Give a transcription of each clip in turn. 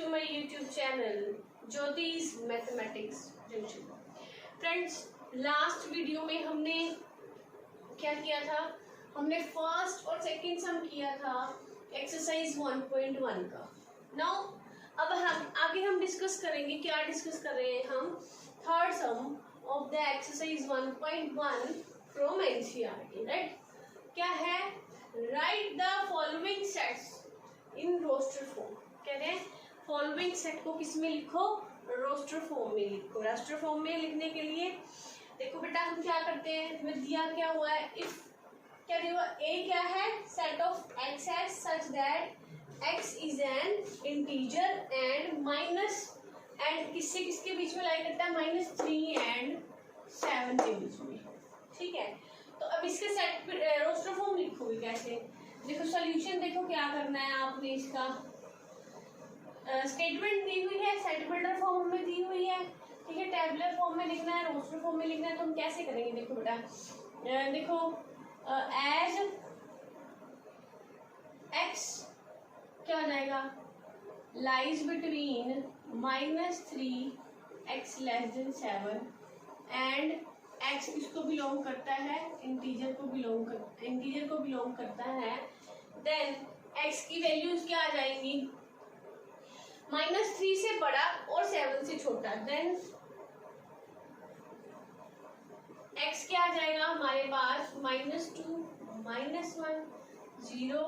to my YouTube channel ज्योतिष mathematics junction. Friends, last video में हमने क्या किया था? हमने फर्स्ट और सेकंड सम किया था एक्सरसाइज 1.1 का। नाउ अब हम डिस्कस करेंगे। क्या डिस्कस कर रहे हैं हम? Third sum of the exercise 1.1 from NCERT, right? क्या है? Write the following sets in roster form. कह रहे हैं फॉलोइंग सेट को किस में लिखो? रोस्टर फॉर्म में लिखो। रोस्टर फॉर्म में लिखने के लिए देखो बेटा, हम क्या करते हैं, हमें दिया क्या हुआ है? इफ क्या दिया हुआ? ए क्या है? सेट ऑफ एक्स है सच that x is an integer and minus and किससे किसके बीच में लाई करता है? -3 एंड 7 के बीच में। ठीक है, तो अब इसके सेट रोस्टर फॉर्म लिखोगे कैसे? देखो सॉल्यूशन, देखो क्या करना है आपने। इसका स्टेटमेंट दी हुई है, सेट बिल्डर फॉर्म में दी हुई है, ठीक है, टेबुलर फॉर्म में लिखना है, रोस्टर फॉर्म में लिखना है। तो हम कैसे करेंगे? देखो बेटा, देखो एज एक्स क्या हो जाएगा? Lies between -3 x <7 and x किसको बिलोंग करता है? इंटीजर को बिलोंग करता है। देन x की वैल्यूज क्या आ जाएंगी? -3 से बड़ा और 7 से छोटा। देन x क्या आ जाएगा हमारे पास? -2 -1 0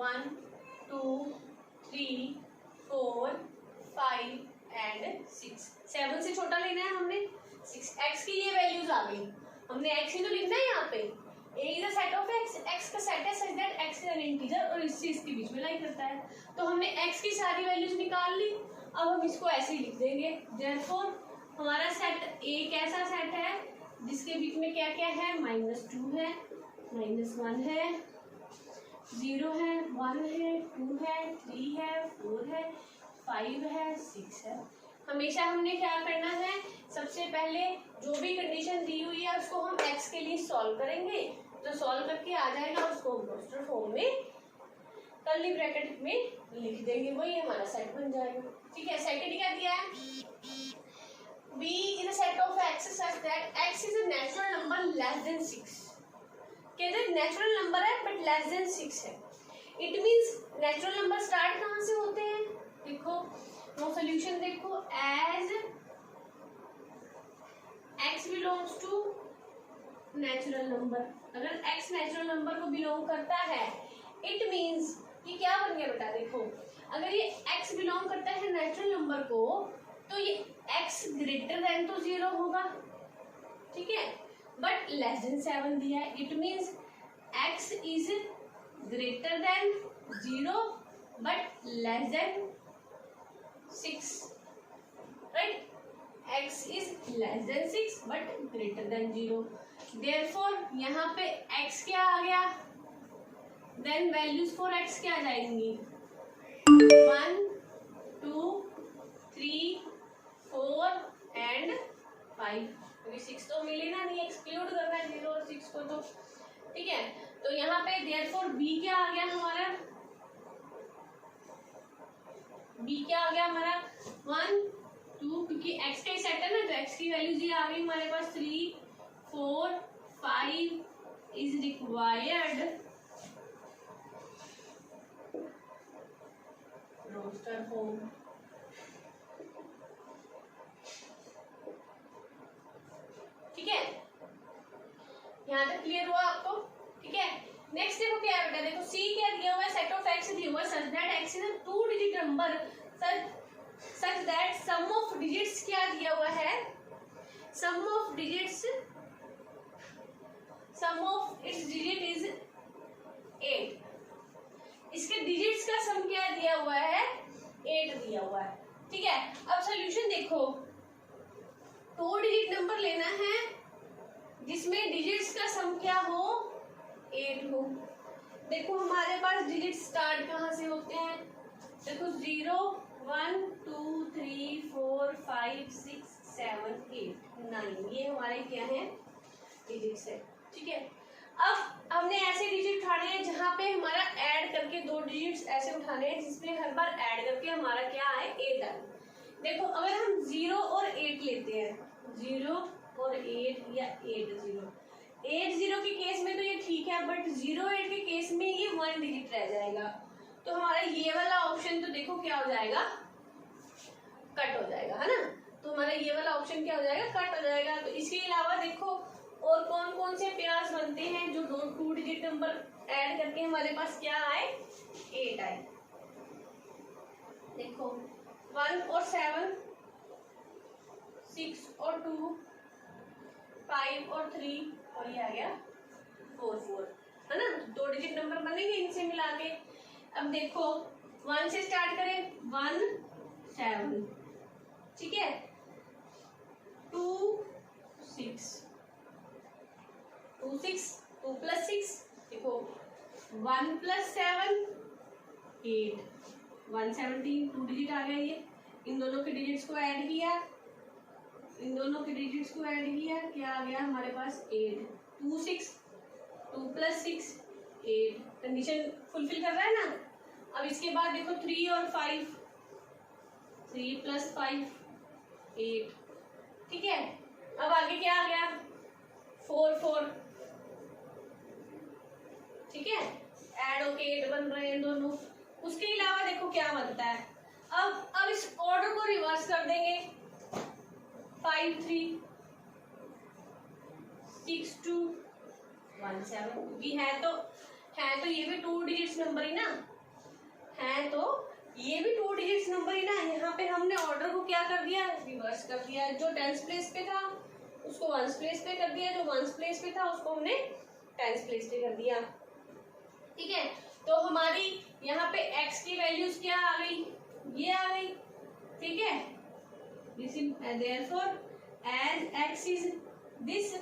1 2 3 4 5 एंड 6। 7 से छोटा लेना है हमने 6। x की ये वैल्यूज आ गई। हमने x ही तो लिखना है यहाँ पे। A is a set of x, x का सेट है such that x is an integer और इससे इसके बीच में लाई करता है। तो हमने x की सारी वैल्यूज निकाल ली। अब हम इसको ऐसे ही लिख देंगे। Therefore हमारा सेट A कैसा सेट है? जिसके बीच में क्या क्या है? -2 है, -1 है, 0 है, 1 है, 2 है, 3 है, 4 है, 5 है, 6 है। हमेशा हमने क्या करना है? सबसे पहले जो भी कंडीशन दी हुई है उसको हम x के लिए सॉल्व करेंगे। जो सॉल्व करके आ जाएगा उसको हम रोस्टर फॉर्म में कर्ली ब्रैकेट में लिख देंगे, वही हमारा सेट बन जाएगा। ठीक है, सेकंड क्या दिया है? V is a set of x such that x is a natural number less than 6। कहते हैं नेचुरल नंबर है बट लेस देन 6 है। It means natural number start कहाँ से होते हैं? देखो नो सॉल्यूशन, देखो as x belongs to natural number. अगर x नेचुरल नंबर को बिलोंग करता है इट मींस ये क्या बन गया बेटा? देखो अगर ये x बिलोंग करता है नेचुरल नंबर को तो ये x ग्रेटर देन तो 0 होगा, ठीक है, बट लेस देन 7 दिया है। It means x is greater than 0 but less than 6, right? x is less than 6 but greater than 0। Therefore यहाँ पे x क्या आ गया? Then values for x क्या आ जाएंगी? 1 2 3 4 and 5। क्योंकि 6 तो मिलेगा नहीं, एक्सक्लूड करना है 0 और 6 को, तो ठीक है। तो यहाँ पे therefore b क्या आ गया हमारा? b क्या आ गया हमारा? 1 2, क्योंकि x का सेट है ना तो x की वैल्यूज ये आ गई हमारे पास। 3 4 5 इज रिक्वायर्ड रोस्टर फॉर्म। ठीक है, यहाँ तक क्लियर हुआ आपको? ठीक है, नेक्स्ट देखो क्या है बेटा, देखो c क्या दिया हुआ है? सेट ऑफ x दिया हुआ है सच that x is a 2 digit number such that sum of digits क्या दिया हुआ है? sum of its digit is 8। इसके डिजिट्स का सम क्या दिया हुआ है? 8 दिया हुआ है। ठीक है, अब सॉल्यूशन देखो, 2 डिजिट नंबर लेना है जिसमें डिजिट्स का सम क्या हो? 8 हो। देखो हमारे पास डिजिट स्टार्ट कहाँ से होते हैं? देखो 0 1 2 3 4 5 6 7 8 9, ये हमारे क्या है? डिजिट्स है। ठीक है, अब हमने ऐसे डिजिट उठाने हैं जहां पे हमारा ऐड करके दो डिजिट्स ऐसे उठाने हैं जिसमें हर बार ऐड करके हमारा क्या आए 8 आए। देखो अगर हम 0 और 8 लेते हैं, 0 और 8 या 8 0, 8 0 के केस में तो ये ठीक है, बट 0 8 के केस में ये 1 डिजिट रह जाएगा। तो हमारा ये वाला ऑप्शन तो देखो क्या हो जाएगा, कट हो जाएगा, है ना। तो हमारा ये वाला ऑप्शन क्या हो जाएगा, कट हो जाएगा। तो इसके अलावा देखो और कौन कौन से पेयर्स बनते हैं जो दो 2 डिजिट नंबर ऐड करके हमारे पास क्या आए 8 आए। देखो 1 और 7, 6 और 2, 5 और 3 और ये आ गया 4 4, है ना। 2 डिजिट नंबर बनेंगे इनसे मिला के। अब देखो 1 से स्टार्ट करें, 1 7, ठीक है, 2 6, 2 6, 2 + 6, देखो 1 + 7 8, 117, 2 डिजिट आ गया। ये इन दोनों के डिजिट्स को ऐड किया, इन दोनों के डिजिट्स को ऐड किया, क्या आ गया हमारे पास 8, 2 6, 2 + 6 8, कंडीशन फुलफिल कर रहा है ना। अब इसके बाद देखो 3 और 5, 3 + 5 8, ठीक है। अब आगे क्या आ गया 4 4, ठीक है, ऐड होके 8 बन रहे हैं दोनों। उसके अलावा देखो क्या बनता है, अब इस ऑर्डर को रिवर्स कर देंगे, 5 3 6 2 1 7, क्योंकि है तो ये भी 2 डिजिट्स नंबर ही ना, है तो ये भी 2 डिजिट्स नंबर ही ना। यहाँ पे हमने ऑर्डर को क्या कर दिया, रिवर्स कर दिया। जो 10th प्लेस पे था उसको 1st प्लेस पे कर दिया, जो 1st प्लेस पे था उसको हमने 10th प्लेस पे कर दिया, ठीक है। तो हमारी यहाँ पे x की वैल्यूज क्या आ गई, ये आ गई, ठीक है। This is therefore as x is this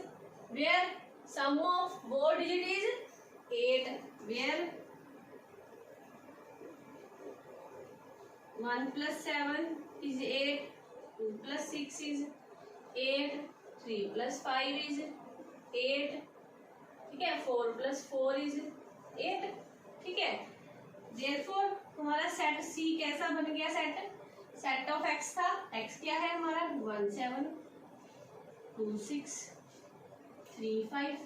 where sum of both digit is 8, where 1 + 7 is 8, 2 + 6 is 8, 3 + 5 is 8, ठीक है, 4 + 4 is 8, ठीक है। therefore हमारा सेट C कैसा बन गया, सेट ऑफ x था, x क्या है हमारा 1 7 2 6 3 5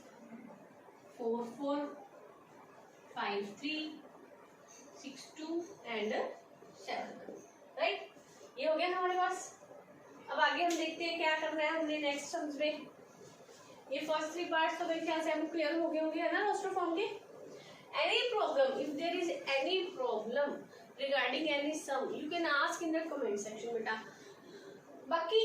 4 4 5 3 6 2 एंड 7, राइट। ये हो गया हमारे पास। अब आगे हम देखते हैं क्या करना है हमने नेक्स्ट सम्स में। ये फर्स्ट 3 पार्ट्स तो मेरे ख्याल से हमको क्लियर हो गए होंगे, है ना, रोस्टर फॉर्म के। Any problem, if there is any problem regarding any sum, you can ask in the comment section बेटा। बाकी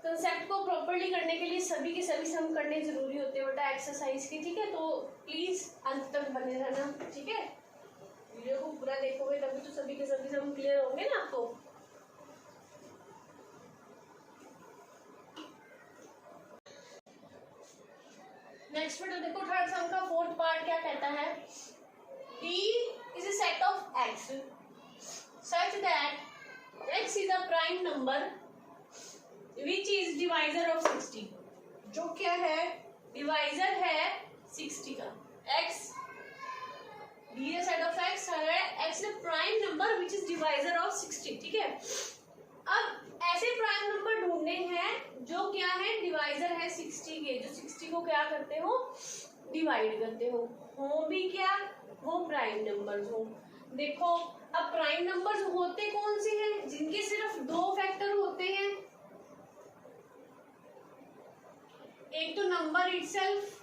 कंसेप्ट को प्रॉपर्ली करने के लिए सभी के सभी सम करने जरूरी होते हैं बेटा एक्सरसाइज की, ठीक है। तो प्लीज अंत तक बने रहना, ठीक है। वीडियो को पूरा देखोगे तभी तो सभी के सभी सम क्लियर होंगे ना आपको। नेक्स्ट बेटा देखो थर्ड सम का 4th पार्ट क्या कहता है, D is a set of x such that x is a prime number which is divisor of 60, जो क्या है डिवाइजर है 60 का। x D is a set of x है, x is a prime number which is divisor of 60, ठीक है। अब ऐसे प्राइम नंबर ढूंढने हैं जो क्या है डिवाइजर है 60 के, जो 60 को क्या करते हो डिवाइड करते हो भी क्या वो प्राइम नंबर्स हो। देखो अब प्राइम नंबर्स होते कौन से हैं, जिनके सिर्फ 2 फैक्टर होते हैं, एक तो नंबर इटसेल्फ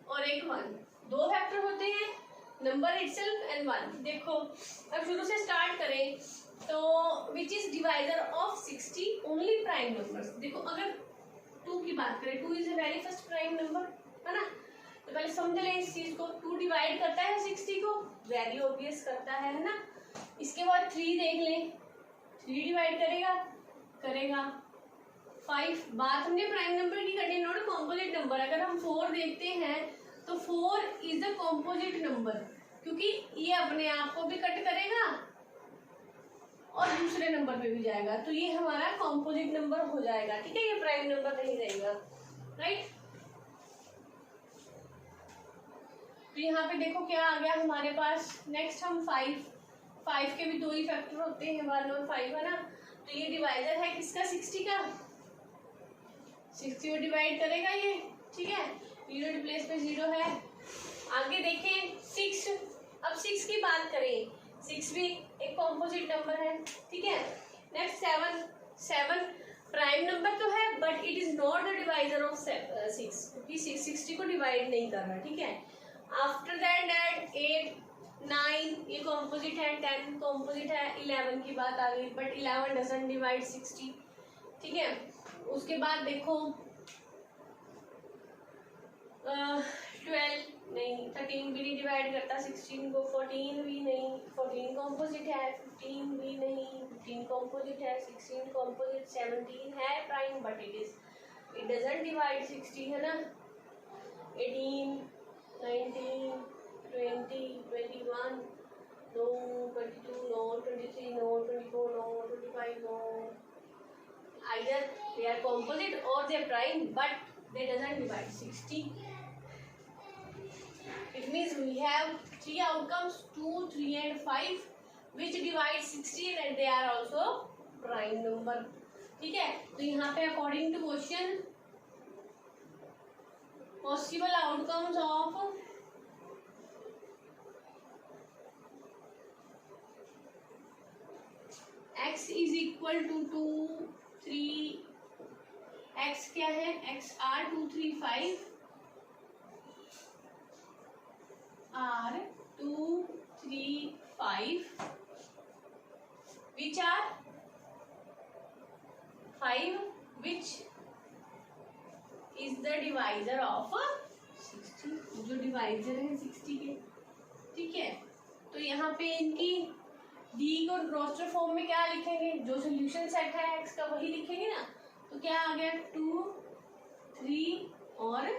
और एक 1, 2 फैक्टर होते हैं नंबर इटसेल्फ एंड 1। देखो अब शुरू से स्टार्ट करें तो which is divisor of 60 only prime numbers. देखो अगर 2 की बात करें, 2 is the very first prime number, है ना। तो पहले समझ लें इस चीज को, 2 डिवाइड करता है 60 को, वेरी ऑब्वियस करता है ना। इसके बाद 3 देख लें, 3 डिवाइड करेगा 5। बात हमने प्राइम नंबर की करनी, नॉट कॉम्पोजिट नंबर। अगर हम 4 देखते हैं तो 4 इज द कॉम्पोजिट नंबर, क्योंकि ये अपने आप को भी कट करेगा और दूसरे नंबर पे भी जाएगा, तो ये हमारा कॉम्पोजिट नंबर हो जाएगा, ठीक है। ये प्राइम नंबर नहीं रहेगा। राइट। तो यहाँ पे देखो क्या आ गया हमारे पास। नेक्स्ट हम 5 के भी 2 ही फैक्टर होते हैं, 1 और 5 है ना। तो ये डिवाइजर है किसका, 60 का। 60 को डिवाइड करेगा ये, ठीक है। 0 प्लेस पे 0 है। आगे देखें 6, अब 6 की बात करें, 6 भी एक कॉम्पोजिट नंबर है, ठीक है। नेक्स्ट 7 प्राइम नंबर तो है but it is not the divisor of 6, क्योंकि 60 को डिवाइड नहीं कर रहा, ठीक है। आफ्टर दैट 8 9 ये कॉम्पोजिट है, 10 कॉम्पोजिट है, 11 की बात आ गई बट 11 डजंट डिवाइड 60, ठीक है। उसके बाद देखो 12 नहीं, 13 भी नहीं डिवाइड करता 16 को, 14 भी नहीं, 14 कॉम्पोजिट है, 15 भी नहीं, 15 कॉम्पोजिट है, 16 कॉम्पोजिट, 17 है prime but it doesn't divide 60 है ना। 18 19 20 21 no, 22 no, 23 no, 24 no, 25 no. Either they are composite or they are prime, but they doesn't divide 60. It means we have 3 outcomes 2, 3 and 5 which divide 60 and they are also prime number, ठीक है। तो यहाँ पे according to question possible outcomes of x is equal to 2 3, x क्या है, x r 2 3 5 r 2 3 5 which are 5 which is the divisor of 60, जो divisor है 60 के, ठीक है। तो यहाँ पे इनकी डी को रोस्टर फॉर्म में क्या लिखेंगे, जो सोल्यूशन सेट है x का वही लिखेंगे ना। तो क्या आ गया 2 3 और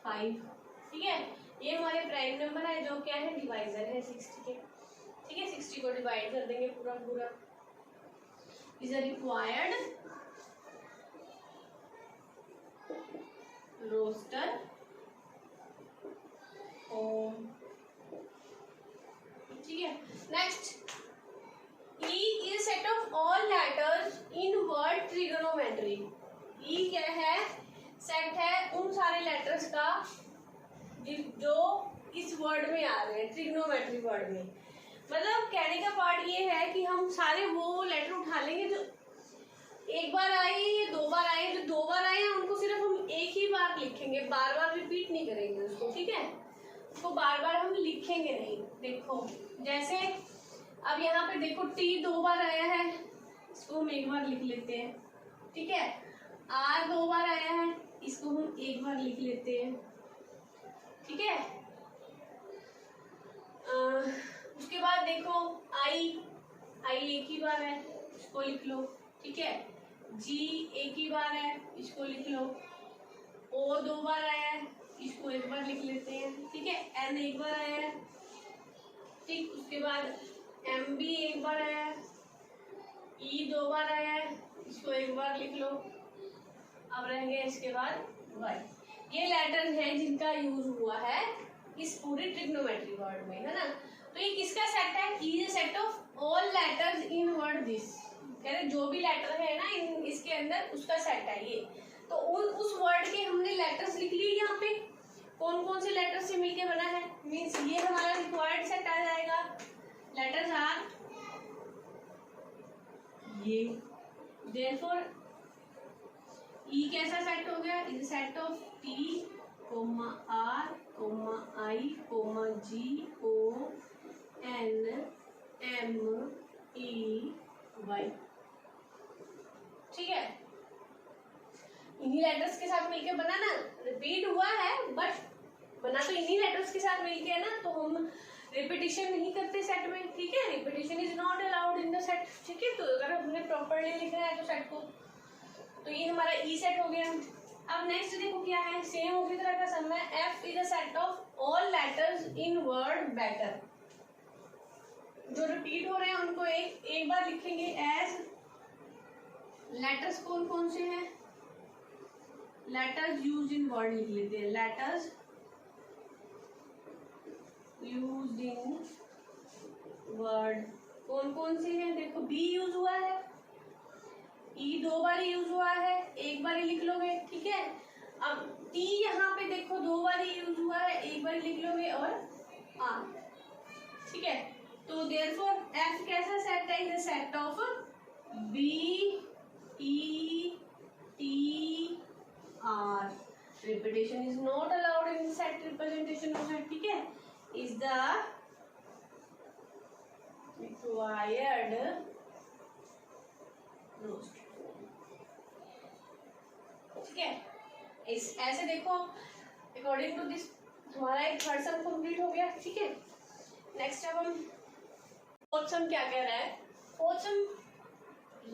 5, ठीक है। ये हमारे प्राइम नंबर है जो क्या है, डिवाइजर है 60 के, ठीक है। 60 को डिवाइड कर देंगे पूरा पूरा। Is a required roster form, ठीक है। Next E is set of all letters in word trigonometry. E क्या है, सेट है उन सारे लेटर्स का जो इस वर्ड में आ रहे हैं, ट्रिग्नोमेट्री वर्ड में। मतलब कहने का पार्ट ये है कि हम सारे वो लेटर उठा लेंगे जो एक बार आए या 2 बार आए। जो 2 बार आए हैं उनको सिर्फ हम एक ही बार लिखेंगे, बार बार रिपीट नहीं करेंगे उसको, ठीक है। उसको बार बार हम लिखेंगे नहीं। देखो जैसे अब यहाँ पे देखो T 2 बार आया है, इसको हम एक बार लिख लेते हैं, ठीक है। R 2 बार आया है, इसको हम एक बार लिख लेते हैं, ठीक है। उसके बाद देखो I एक ही बार है, इसको लिख लो, ठीक है। G एक ही बार है, इसको लिख लो। O 2 बार आया है, इसको एक बार लिख लेते हैं, ठीक है। N एक बार आया है, ठीक। उसके बाद M भी एक बार आया है, E 2 बार आया है, इसको एक बार लिख लो। अब रहेंगे इसके बाद Y। ये लेटर हैं जिनका यूज हुआ है इस पूरे ट्रिग्नोमेट्री वर्ड में, है ना। तो ये किसका सेट है, is a set of all letters in word this, कह रहे जो भी लेटर है ना इन इसके अंदर उसका सेट है ये। तो उस वर्ड के हमने लेटर्स लिख लिए यहाँ पे, कौन कौन से लेटर से मिलके बना है, मीन्स ये हमारा रिक्वायर्ड सेट आ जाएगा। लेटर्स आर ये, देयरफॉर ई कैसा सेट हो गया, is set of T comma R comma I comma G O N M E Y, ठीक है। इन्हीं लेटर्स के साथ मिलके बना ना, रिपीट हुआ है बट बना तो इन्हीं लेटर्स के साथ मिलके है ना, तो हम रिपीटिशन नहीं करते सेट में, ठीक है। Repetition is not allowed in the set, ठीक है। तो अगर हमने प्रॉपर्ली लिखना है तो सेट को, तो ये हमारा ई सेट हो गया। अब नेक्स्ट देखो क्या है, सेम उसी तरह का सम है। F is a set of all letters in word better, जो रिपीट हो रहे हैं उनको एक बार लिखेंगे एज। लेटर्स कौन कौन से हैं, लेटर्स यूज इन वर्ड लिख लेते हैं, लेटर्स यूज इन वर्ड। कौन कौन सी है? देखो बी यूज हुआ है, ई 2 बार यूज हुआ है, एक बार ही लिख लोगे, ठीक है। अब टी यहाँ पे देखो 2 बार यूज हुआ है, एक बार लिख लोगे, और आर, ठीक है। तो देयरफॉर एफ कैसा सेट है? Is a set of B E T R. Repetition is not allowed in set representation of set, ठीक है। इज द रिक्वायर्ड रोस्ट, ठीक है। इस ऐसे देखो, अकॉर्डिंग टू दिस हमारा एक थर्ड सम कंप्लीट हो गया, ठीक है। नेक्स्ट अब हम फोर्थ सम क्या कह रहा है? Fourth some,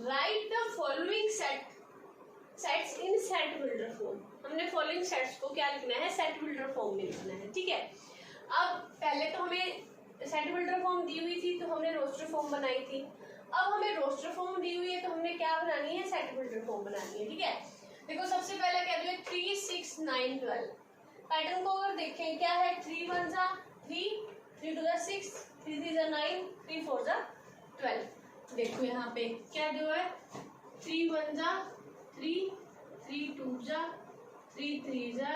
right the following sets in set builder form. हमने फॉलोइंग सेट्स को क्या लिखना है? सेट बिल्डर फॉर्म में लिखना है, ठीक है। अब पहले तो हमें सेट बिल्डर फॉर्म दी हुई थी, तो हमने रोस्टर फॉर्म बनाई थी। अब हमें रोस्टर फॉर्म दी हुई है, तो हमने क्या बनानी है? सेट बिल्डर फॉर्म बनानी है, ठीक है। देखो सबसे पहले कह दो 3 6 9 12। पैटर्न को अगर देखें क्या है? 3 1 जा 3, 3 2 जा 6, 3 3 जा 9, 3 4 जा 12। देखो यहाँ पे क्या जो है? 3 1 जा 3, 3 2 जा 3, 3 जा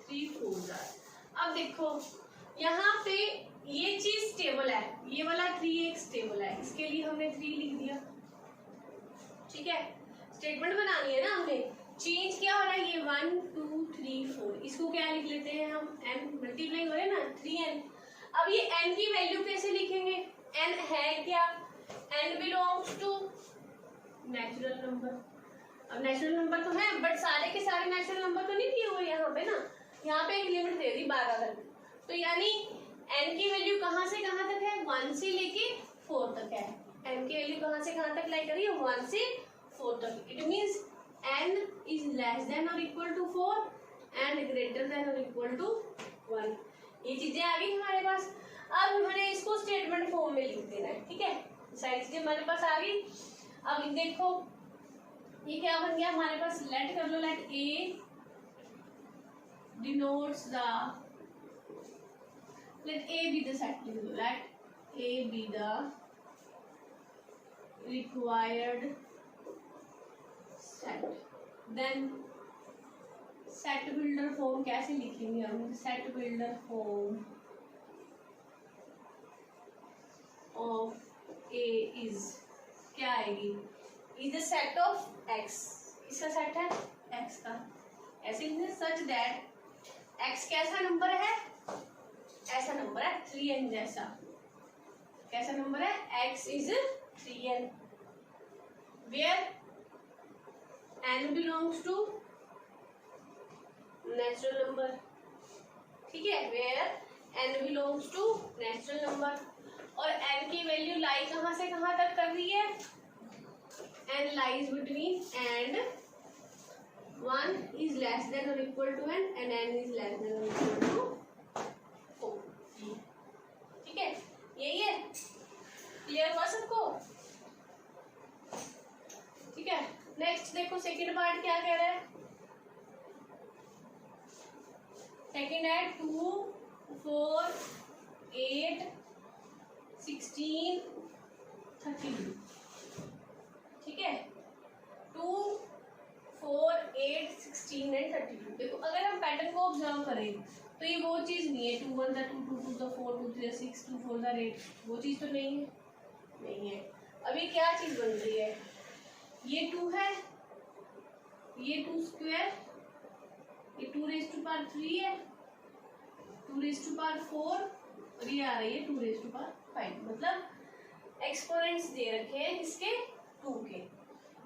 3, 4 जा। अब देखो यहाँ पे ये चीज स्टेबल है, ये वाला 3 एक स्टेबल है, इसके लिए हमने 3 लिख दिया, ठीक है। स्टेटमेंट बनानी है ना हमें। चेंज क्या हो रहा है? ये 1 2 3 4, इसको क्या लिख लेते हैं हम? n मल्टीप्लाई हो रहा है ना, 3n। अब ये n की वैल्यू कैसे लिखेंगे? n है क्या? n belongs to natural number. अब नेचुरल नंबर तो है, बट सारे के सारे नेचुरल नंबर तो नहीं दिए हुए यहाँ पे ना, यहाँ पे एक लिमिट दे दी 12 तक। तो यानी n की वैल्यू कहाँ से कहाँ तक है? 1 से लेके 4 तक है। n की वैल्यू कहाँ से कहाँ तक लाई करिए? 1 से 4 तक। It means n is less than or equal to 4 and greater than or equal to 1। ये चीजें आ गई हमारे पास। अब हमने इसको स्टेटमेंट फॉर्म में लिख देना है, ठीक है। सारी चीजें हमारे पास आ गई। अब देखो ये क्या बन गया हमारे पास? लेट कर लो, late a denotes the, let a be the set, लिख दो, let a be the required set। Then set builder form कैसे लिखेंगे हम? Set builder form of A is क्या आएगी? Is the set of x. इसका set है x का, ऐसे लिखने सच दैट एक्स कैसा नंबर है? ऐसा नंबर है 3n जैसा। कैसा नंबर है? x is 3n, where n belongs to natural number, ठीक है। where n belongs to natural number, और n की वैल्यू लाई कहाँ से कहाँ तक कर रही है? n lies between and 1 is less than or equal to n and n is less than or equal to 4, ठीक है। यही है, क्लियर हुआ सबको? ठीक है। नेक्स्ट देखो सेकंड पार्ट क्या कह रहा है? सेकंड है 2 4 8 16 32, ठीक है। 2 4 8 16 एंड 32। देखो अगर हम पैटर्न को ऑब्जर्व करें तो ये वो चीज नहीं है 2 1 2 2 2 4 2 3 6 2 4 8, वो चीज तो नहीं है, नहीं है। अभी क्या चीज बन रही है? ये 2 है, ये 2 स्क्वायर, ये 2 रेज़ टू पावर 3 है, 2 रेज़ टू पावर 4, और ये आ रही है 2 रेज़ टू पावर 5। मतलब एक्सपोनेंट्स दे रखे हैं इसके 2 के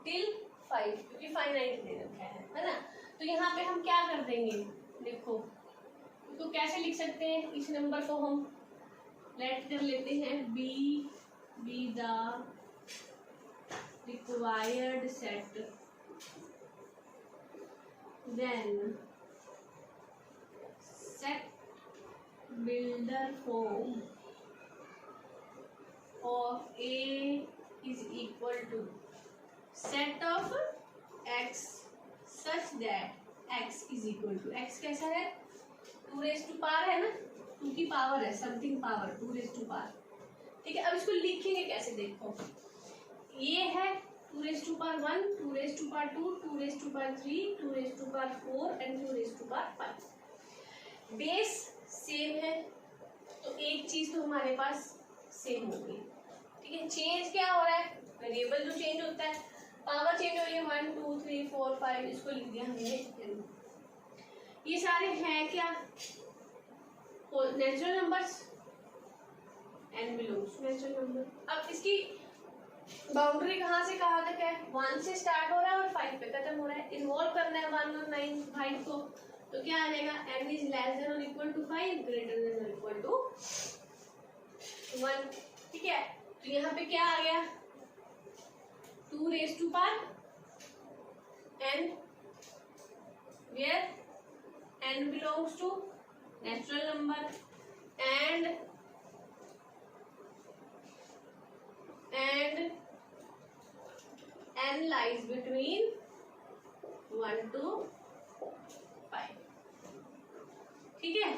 टिल 5, क्योंकि फाइनाइट दे रखा है ना। तो यहाँ पे हम क्या कर देंगे? देखो इसको कैसे लिख सकते हैं? इस नंबर को हम लेट कर लेते हैं be the required set, then set builder form of A is equal to set of x such that x is equal to, x कैसा है 2 रेज टू पावर है ना, 2 की पावर है, something power 2 raise to power, ठीक है। अब इसको लिखेंगे कैसे देखो, ये है 2 raise to power 1, 2 raise to power 2, 2 raise to power 3, 2 raise to power 4 and 2 raise to power 5। Base same है तो एक चीज तो हमारे पास सेम हो गई, ठीक है। चेंज क्या हो रहा है, वेरिएबल जो चेंज होता है, पावर चेंज हो रही है 1 2 3 4 5, इसको लिख दिया हमने n। ये सारे हैं क्या natural numbers, n belongs to natural number. अब इसकी बाउंड्री कहाँ से कहाँ तक है, 1 से स्टार्ट हो रहा है और 5 पे खत्म हो रहा है। इन्वॉल्व करना है 1 और 9 5 को, तो क्या आ जाएगा, n इज लेस देन और इक्वल टू 5, ग्रेटर देन और इक्वल टू 1, ठीक है। तो यहाँ पे क्या आ गया 2 raise to power n, where n belongs to natural number and n lies between 1 to 5, ठीक है।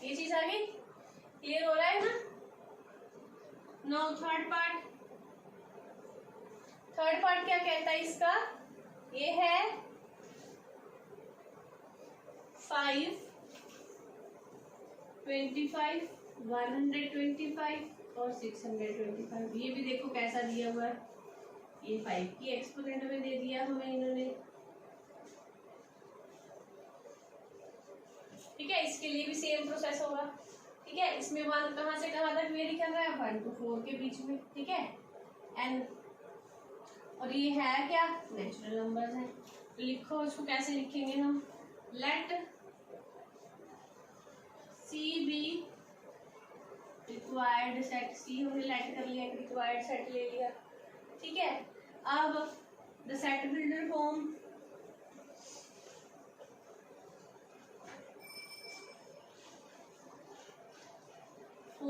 ये चीज आ गई, क्लियर हो रहा है ना। नाउ थर्ड पार्ट क्या कहता है इसका, ये है 5 25 125 और 625। ये भी देखो कैसा दिया हुआ है, ये 5 की एक्सपोनेंट में दे दिया हमें इन्होंने, ठीक है। इसके लिए भी सेम प्रोसेस होगा, ठीक है। इसमें 1 कहाँ से कहाँ तक वेरी कर रहा है, 1 to 4 के बीच में, ठीक है। n और ये है क्या नेचुरल नंबर्स हैं, तो लिखो इसको कैसे लिखेंगे हम, let c be required set, c हमने लेट कर लिया, रिक्वायर्ड सेट ले लिया, ठीक है। अब the set builder form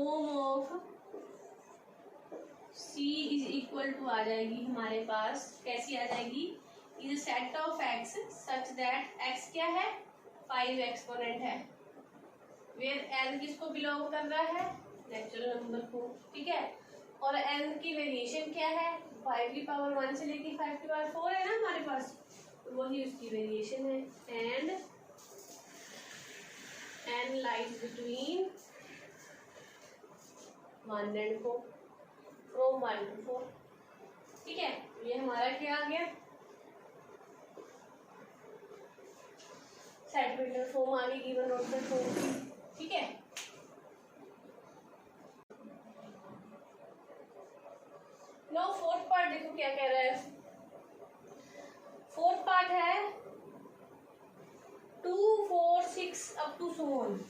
of c is equal to आ जाएगी हमारे पास, कैसी आ जाएगी, is set of x such that x क्या है 5 एक्सपोनेंट है, वेयर n किसको बिलोंग कर रहा है नेचुरल नंबर को, ठीक है। और n की वेरिएशन क्या है, 5 की पावर 1 से लेके 5 की पावर 4 है ना हमारे पास, तो वही उसकी वेरिएशन है। And n lies between 1 and 4, from 1 to 4, ठीक है। ये हमारा क्या आ गया, सेट बिल्डर फॉर्म आ गई गिवन ऑर्डर फॉर्म की, ठीक है। नो फोर्थ पार्ट देखो क्या कह रहा है, फोर्थ पार्ट है 2 4 6 up to so on,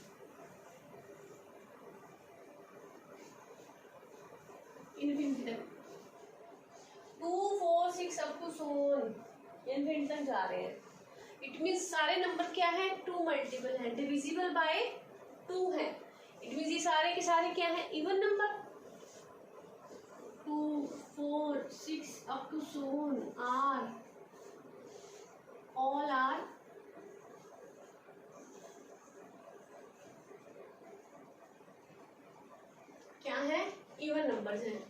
infinity तक 2 4 6 up to so on, infinity तक जा रहे हैं। इट मीन्स सारे नंबर क्या है 2 मल्टीपल है, डिविजिबल बाय 2 है। इट मीन्स ये सारे के सारे क्या है even number, 2 4 6 up to so on are all are क्या है इवन नंबर्स हैं।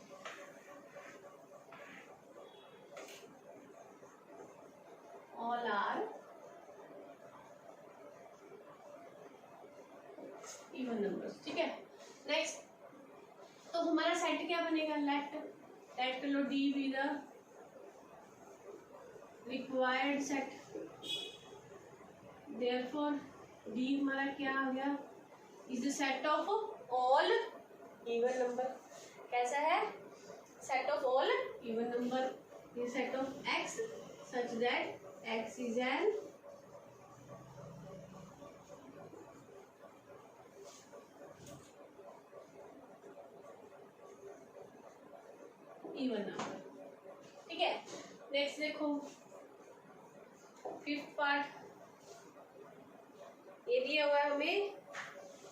ऑल आर इवन नंबर्स, ठीक है। नेक्स्ट तो हमारा सेट क्या बनेगा, लेट कर लो D be the required set, therefore D हमारा क्या आ गया, is the set of all even number, कैसा है set of all even number, ये set of x such that x is an even number, ठीक है। नेक्स्ट देखो फिफ्थ पार्ट, ये दिया हुआ है हमें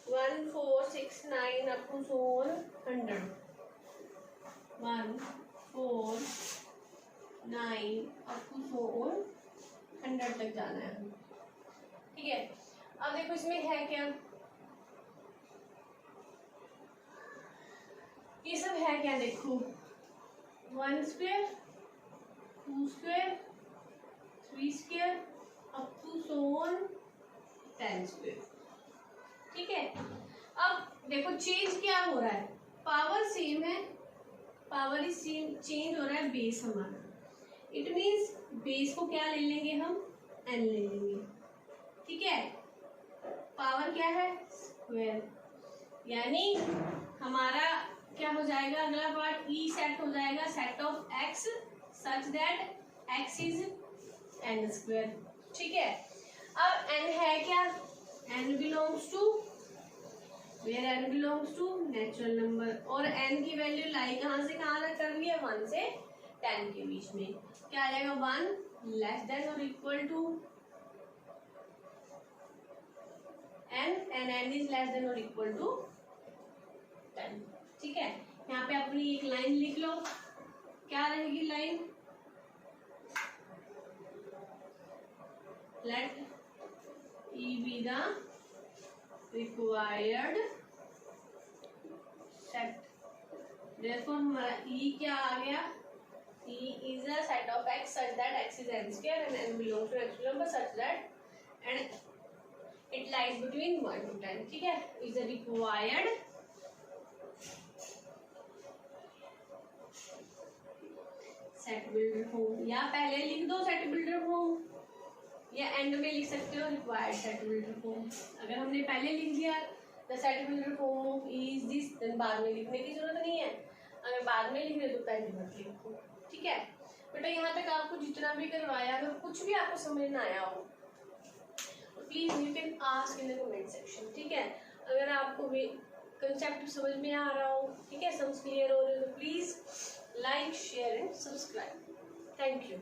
1 4 6 9 अप टू 100, 1 4 9 अप टू 100 तक जाना है, ठीक है, अब देखो इसमें है क्या, ये सब है क्या, देखो 1 square 2 square 3 square up to so on 10 square. ठीक है, अब देखो चेंज क्या हो रहा है, पावर सेम है, पावर इज सेम, चेंज हो रहा है बेस हमारा। इट मीन्स बेस को क्या ले लेंगे हम, n ले लेंगे। ठीक है, पावर क्या है, स्क्वायर, यानी हमारा क्या हो जाएगा, अगला पार्ट ई सेट हो जाएगा, set of x such that x is n square. ठीक है, अब n है क्या, n belongs to, where n belongs to natural number, और n की वैल्यू लाई कहाँ से कहाँ तक कर रही है, 1 से 10 के बीच में। क्या आ जाएगा, 1 लेस देन और equal to n and n is less than और इक्वल टू 10। ठीक है, यहाँ पे अपनी एक लाइन लिख लो, क्या रहेगी line, let E be the required set, therefore हमारा E क्या आ गया, E is a set of x such that x is n square and n belongs to natural number such that and it lies between 1 to 10। ठीक है, is a required set builder home, या पहले लिख दो set builder home, या and में लिख सकते हो रिक्वायर्ड सेट बिल्डर फॉर्म। अगर हमने पहले लिख दिया the set builder form of is this, then बाद में लिखने की जरूरत नहीं है, अगर बाद में लिख रहे तो पहले मत लिखो। ठीक है बेटा, यहाँ तक आपको जितना भी करवाया, अगर कुछ भी आपको समझ ना आया हो तो please you can ask in the comment section. ठीक है, अगर आपको कंसेप्ट समझ में आ रहा हो, ठीक है, सम्स क्लियर हो रहे हो, तो please like share and subscribe. Thank you.